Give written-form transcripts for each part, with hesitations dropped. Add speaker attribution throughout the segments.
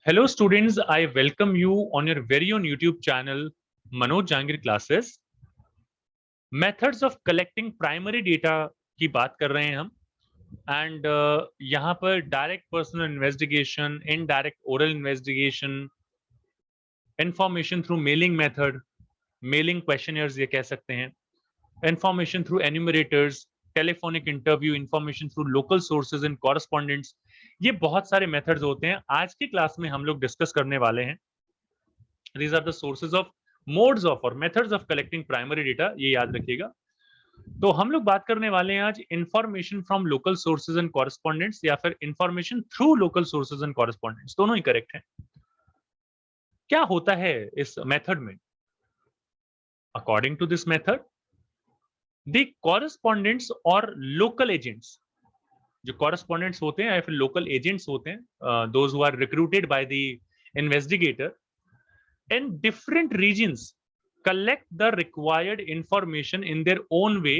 Speaker 1: Hello students, I welcome you on your very own YouTube channel Manoj Jangir Classes. Methods of collecting primary data की बात कर रहे हैं हम and यहाँ पर direct personal investigation, indirect oral investigation, information through mailing method, mailing questioners ये कह सकते हैं, information through enumerators, telephonic interview, information through local sources and correspondents, ये बहुत सारे मेथड्स होते हैं। आज की क्लास में हम लोग डिस्कस करने वाले हैं these are the sources of modes of or methods of collecting primary data, ये याद रखिएगा। तो हम लोग बात करने वाले हैं आज information from local sources and correspondents या फिर information through local sources and correspondents, दोनों ही करेक्ट है। क्या होता है इस मेथड में? According to this method the correspondents और लोकल एजेंट्स, जो कॉरेस्पॉन्डेंट्स होते हैं या फिर लोकल एजेंट्स होते हैं, those who are recruited by the investigator in different regions collect the required information in their own way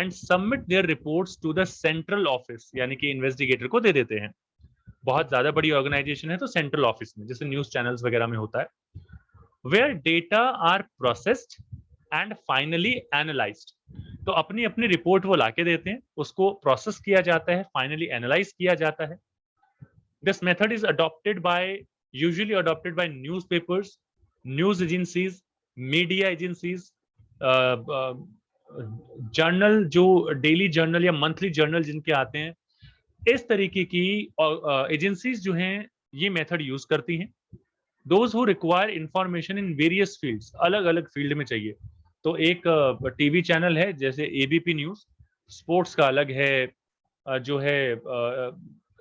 Speaker 1: and submit their reports to the central office, यानी कि investigator को दे देते हैं। बहुत ज्यादा बड़ी ऑर्गेनाइजेशन है तो सेंट्रल ऑफिस में, जैसे न्यूज चैनल्स वगैरह में होता है, where data are processed and finally analyzed। तो अपनी अपनी रिपोर्ट वो लाके देते हैं, उसको प्रोसेस किया जाता है, फाइनली एनालाइज किया जाता है। This method is usually adopted by newspapers, news agencies, media agencies, journal जो डेली जर्नल या मंथली जर्नल जिनके आते हैं, इस तरीके की एजेंसीज जो हैं ये मेथड यूज करती हैं। Those who require information in various fields, अलग अलग फील्ड में चाहिए। तो एक टीवी चैनल है जैसे एबीपी न्यूज, स्पोर्ट्स का अलग है, जो है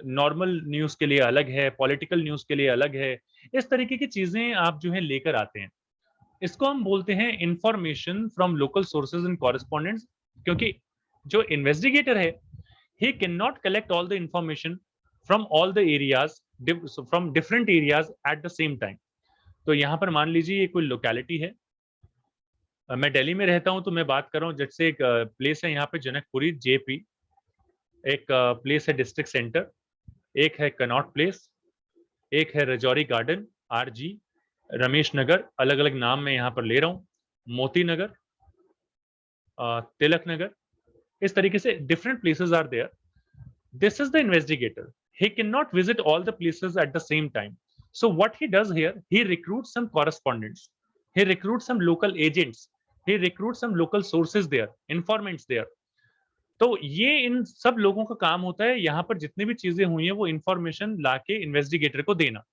Speaker 1: नॉर्मल न्यूज के लिए अलग है, पॉलिटिकल न्यूज के लिए अलग है। इस तरीके की चीजें आप जो है लेकर आते हैं, इसको हम बोलते हैं information from local sources and correspondents. क्योंकि जो इन्वेस्टिगेटर है, he cannot collect all the information from all the areas, from different areas at the same time। तो यहाँ पर मान लीजिए ये कोई लोकेलिटी है, मैं दिल्ली में रहता हूँ तो मैं बात कर रहा हूँ, जैसे एक प्लेस है यहाँ पे जनकपुरी जेपी, एक प्लेस है डिस्ट्रिक्ट सेंटर, एक है कनॉट प्लेस, एक है रजौरी गार्डन आरजी, रमेश नगर, अलग अलग नाम मैं यहाँ पर ले रहा हूँ, मोती नगर, तिलक नगर, इस तरीके से different places are there. This is the investigator. He cannot visit all the places at the same time. So what he does here, he recruits some correspondents. He recruits some local agents. He recruits some local sources there, informants there. तो ये इन सब लोगों का काम होता है, यहाँ पर जितनी भी चीजें हुई हैं वो इंफॉर्मेशन लाके इन्वेस्टिगेटर को देना,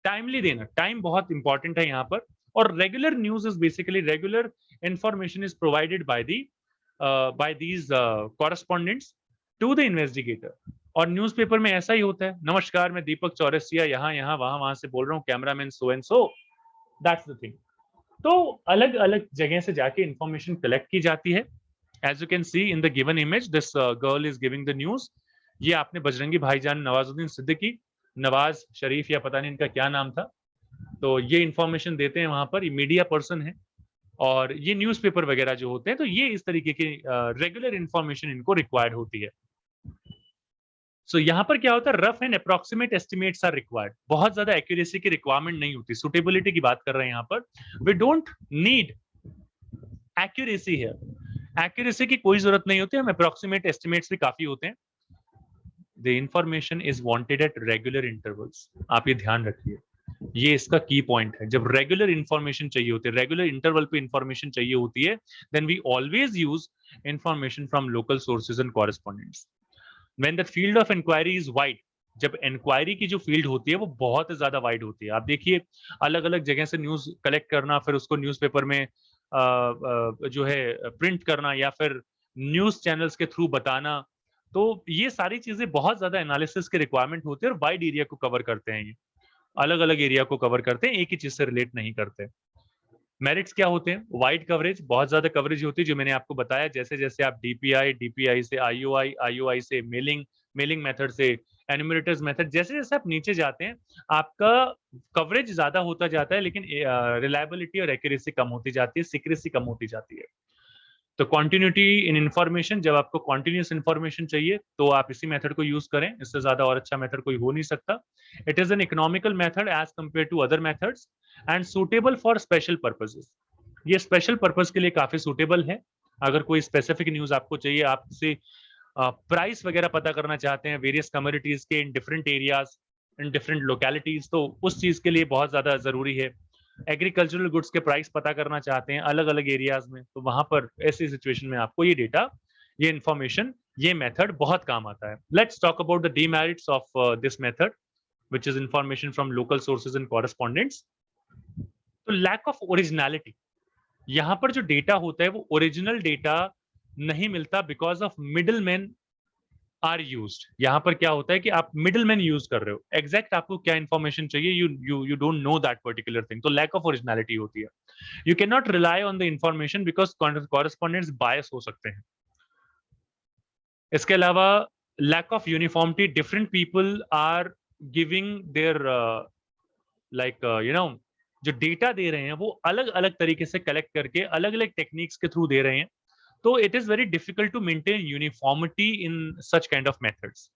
Speaker 1: टाइमली देना। टाइम बहुत इंपॉर्टेंट है यहाँ पर। और regular news is basically regular information is provided by these correspondents to the investigator. और न्यूज़पेपर में ऐसा ही होता है, नमस्कार मैं दीपक चौरसिया यहाँ यहाँ वहां से बोल रहा हूँ, cameraman so and so, that's the thing. तो अलग अलग जगह से जाके इंफॉर्मेशन कलेक्ट की जाती है। As you can see in the given image, this girl is giving the news. ये आपने बजरंगी भाईजान नवाजुद्दीन सिद्दीकी, नवाज शरीफ या पता नहीं इनका क्या नाम था, तो ये इंफॉर्मेशन देते हैं वहां पर, ये मीडिया पर्सन है। और ये न्यूज़पेपर वगैरह जो होते हैं, तो ये इस तरीके की रेगुलर इंफॉर्मेशन इनको रिक्वायर्ड होती है। सो यहाँ पर क्या होता है, rough and approximate estimates are required. बहुत ज्यादा एक्यूरेसी की रिक्वायरमेंट नहीं होती, सुटेबिलिटी की बात कर रहे हैं यहाँ पर। वी डोंट नीड एक्यूरेसी है, एक्यूरेसी की कोई जरूरत नहीं होती, हम अप्रोक्सीमेट एस्टिमेट्स भी काफी होते हैं। The information is wanted at regular intervals, आप ये ध्यान रखिए, ये इसका की पॉइंट है। जब रेगुलर इंफॉर्मेशन चाहिए होती है, रेगुलर इंटरवल पे इंफॉर्मेशन चाहिए होती है, then we always use information from local sources and correspondents. When the field of inquiry is wide, जब इंक्वायरी की जो फील्ड होती है वो बहुत ज्यादा वाइड होती है। आप देखिए, अलग अलग जगह से न्यूज कलेक्ट करना, फिर उसको न्यूज़पेपर में जो है प्रिंट करना, या फिर न्यूज चैनल्स के थ्रू बताना, तो ये सारी चीजें बहुत ज्यादा एनालिसिस के रिक्वायरमेंट होती है और वाइड एरिया को कवर करते हैं। ये अलग अलग एरिया को कवर करते हैं, एक ही चीज से रिलेट नहीं करते। मेरिट्स क्या होते हैं? वाइड कवरेज, बहुत ज्यादा कवरेज होती है, जो मैंने आपको बताया। जैसे जैसे आप डीपीआई से आईओआई से मेलिंग मेथड से एन्यूमरेटर्स मेथड, जैसे जैसे आप नीचे जाते हैं आपका कवरेज ज्यादा होता जाता है, लेकिन रिलायबिलिटी और एक्यूरेसी कम होती जाती है, सीक्रेसी कम होती जाती है। तो कॉन्टिन्यूटी इन इंफॉर्मेशन, जब आपको कॉन्टिन्यूस इंफॉर्मेशन चाहिए तो आप इसी मेथड को यूज करें, इससे ज्यादा और अच्छा मेथड कोई हो नहीं सकता. It is an economical method as compare to other methods and suitable for special purposes. ये स्पेशल पर्पस के लिए काफी सुटेबल है. अगर कोई स्पेसिफिक न्यूज आपको चाहिए, आपसे प्राइस वगैरह पता करना चाहते हैं वेरियस कमोडिटीज के in different areas, in different localities, तो उस चीज के लिए बहुत ज्यादा जरूरी है. एग्रीकल्चरल गुड्स के प्राइस पता करना चाहते हैं अलग अलग एरियाज में, तो वहां पर ऐसी सिचुएशन में आपको ये डेटा, ये इंफॉर्मेशन, ये मेथड बहुत काम आता है. Let's talk about the demerits of this method which is information from local sources and correspondents. तो लैक ऑफ ओरिजिनलिटी. यहाँ पर जो डेटा होता है वो ओरिजिनल डेटा नहीं मिलता because of middle man are used. यहाँ पर क्या होता है कि आप मिडिल मैन यूज कर रहे हो, एग्जैक्ट आपको क्या इंफॉर्मेशन चाहिए, you don't know that particular thing, तो लैक ऑफ ओरिजिनलिटी होती है. You can not rely on the information because correspondents bias हो सकते हैं. इसके अलावा lack of uniformity. Different people are giving their like you know, जो डेटा दे रहे हैं वो अलग अलग तरीके से कलेक्ट करके अलग अलग टेक्निक्स के थ्रू दे रहे हैं. तो it is very difficult to maintain uniformity in such kind of methods.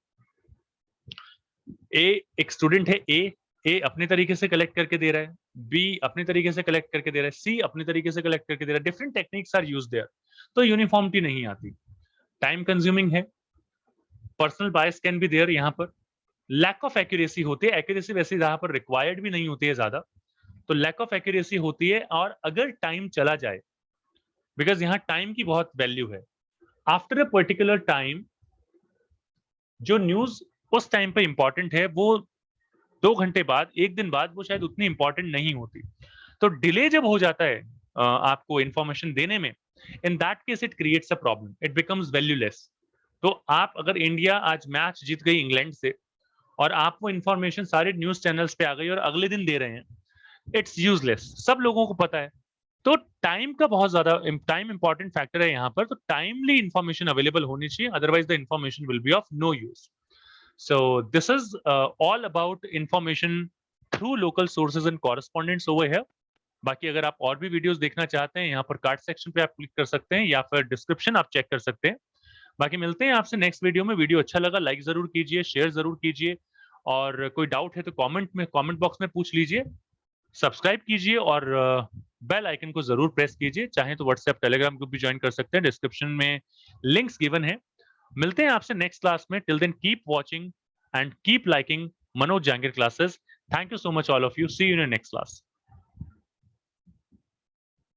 Speaker 1: एक स्टूडेंट है ए अपने तरीके से कलेक्ट करके दे रहा है, बी अपने तरीके से कलेक्ट करके दे रहा है, सी अपने तरीके से कलेक्ट करके दे रहा है. Different techniques are used there, तो यूनिफॉर्मिटी नहीं आती. टाइम कंज्यूमिंग है, personal bias can be there. यहाँ पर लैक ऑफ एक्यूरेसी होती है. एक्यूरेसी वैसे यहाँ पर रिक्वायर्ड भी नहीं होती है ज्यादा, तो लैक ऑफ एक्यूरेसी होती है. और अगर टाइम चला जाए, बिकॉज यहाँ टाइम की बहुत वैल्यू है, आफ्टर अ पर्टिकुलर टाइम जो न्यूज उस टाइम पे इंपॉर्टेंट है वो 2 घंटे बाद, 1 दिन बाद वो शायद उतनी इंपॉर्टेंट नहीं होती. तो डिले जब हो जाता है आपको इंफॉर्मेशन देने में, in that case it creates a problem, it becomes valueless. तो आप अगर इंडिया आज मैच जीत गई इंग्लैंड से और आप वो इंफॉर्मेशन सारे न्यूज चैनल्स पे आ गई और अगले दिन दे रहे हैं, इट्स यूजलेस. सब लोगों को पता है. तो टाइम का बहुत ज्यादा टाइम इंपॉर्टेंट फैक्टर है यहाँ पर. तो टाइमली इंफॉर्मेशन अवेलेबल होनी चाहिए, otherwise the information will be of no use. So this is all about information through local sources and correspondents over here. बाकी अगर आप और भी वीडियोस देखना चाहते हैं, यहाँ पर कार्ड सेक्शन पे आप क्लिक कर सकते हैं या फिर डिस्क्रिप्शन आप चेक कर सकते हैं. बाकी मिलते हैं आपसे नेक्स्ट वीडियो में. वीडियो अच्छा लगा लाइक जरूर कीजिए, शेयर जरूर कीजिए, और कोई डाउट है तो कमेंट बॉक्स में पूछ लीजिए. सब्सक्राइब कीजिए और बेल आइकन को जरूर प्रेस कीजिए. चाहे तो व्हाट्सएप टेलीग्राम ग्रुप भी ज्वाइन कर सकते हैं, डिस्क्रिप्शन में लिंक्स गिवन है. मिलते हैं आपसे नेक्स्ट क्लास में. Till then keep watching and keep liking Manoj Jangir classes. Thank you so much all of you. See you in next class.